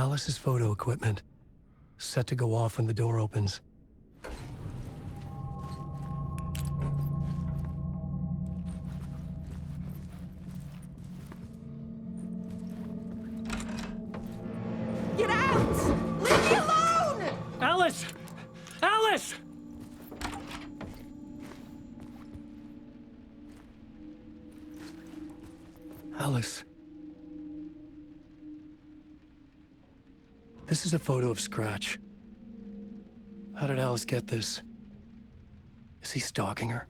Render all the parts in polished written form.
Alice's photo equipment, set to go off when the door opens. Get out! Leave me alone! Alice! Alice! Alice. This is a photo of Scratch. How did Alice get this? Is he stalking her?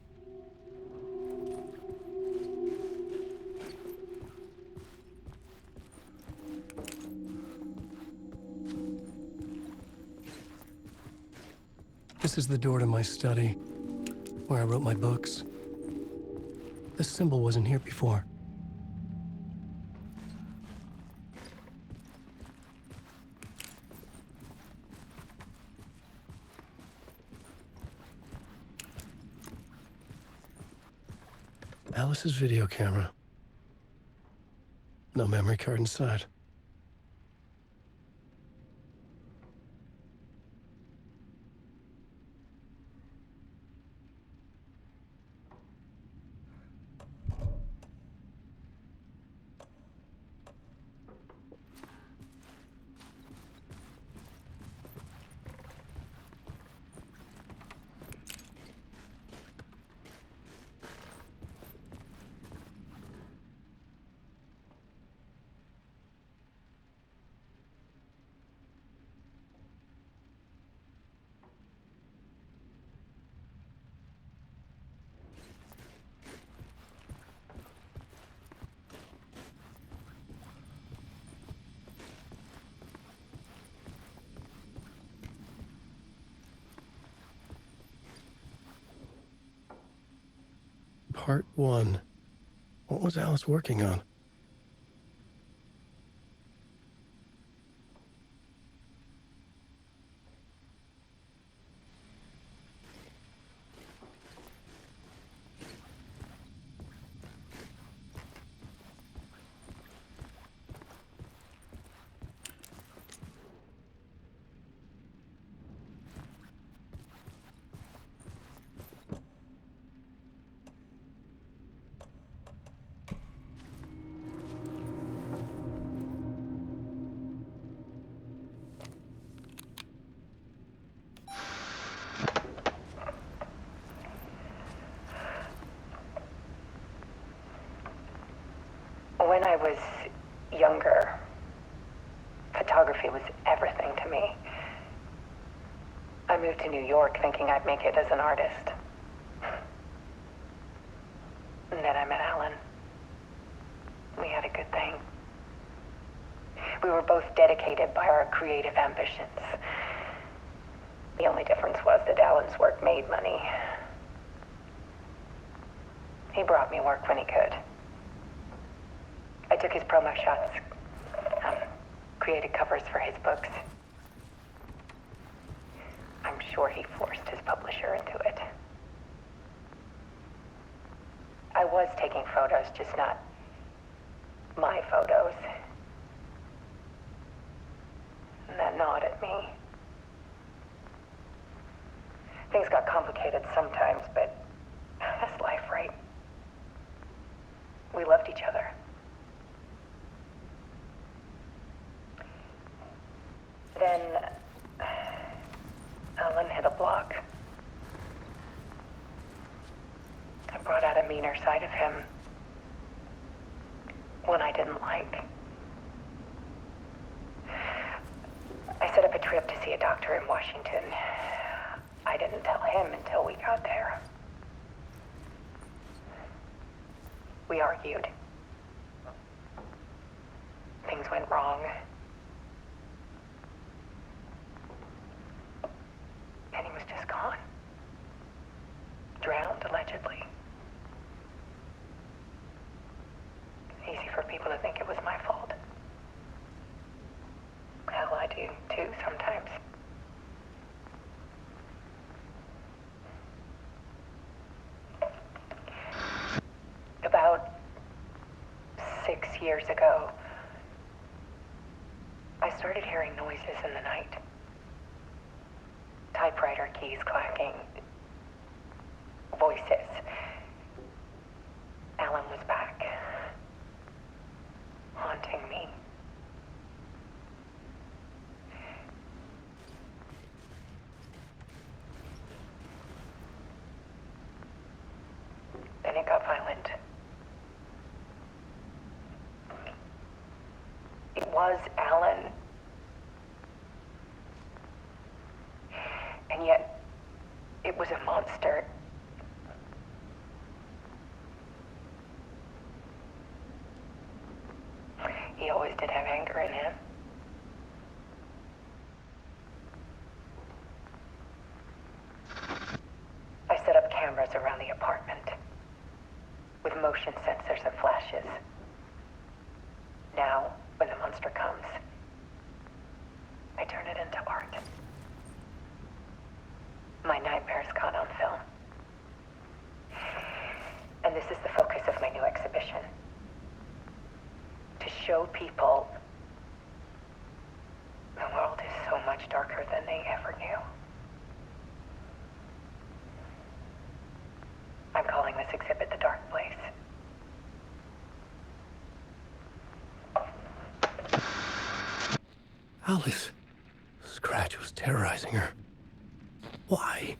This is the door to my study, where I wrote my books. This symbol wasn't here before. Alice's video camera. No memory card inside. Part 1. What was Alice working on? When I was younger, photography was everything to me. I moved to New York thinking I'd make it as an artist. And then I met Alan. We had a good thing. We were both dedicated by our creative ambitions. The only difference was that Alan's work made money. He brought me work when he could. I took his promo shots, created covers for his books. I'm sure he forced his publisher into it. I was taking photos, just not my photos. And that gnawed at me. Things got complicated sometimes, but that's life, right? We loved each other. Then Alan hit a block. I brought out a meaner side of him. One I didn't like. I set up a trip to see a doctor in Washington. I didn't tell him until we got there. We argued. Things went wrong. And he was just gone. Drowned, allegedly. Easy for people to think it was my fault. Hell, I do too sometimes. About 6 years ago, I started hearing noises in the night. Typewriter keys clacking. Voices. Alan was back. Haunting me. Then it got violent. It was Alan. And yet, it was a monster. He always did have anger in him. I set up cameras around the apartment with motion sensors and flashes. Now, when the monster comes, I turn it into art. My nightmares caught on film. And this is the focus of my new exhibition. To show people the world is so much darker than they ever knew. I'm calling this exhibit The Dark Place. Alice. Scratch was terrorizing her. Why?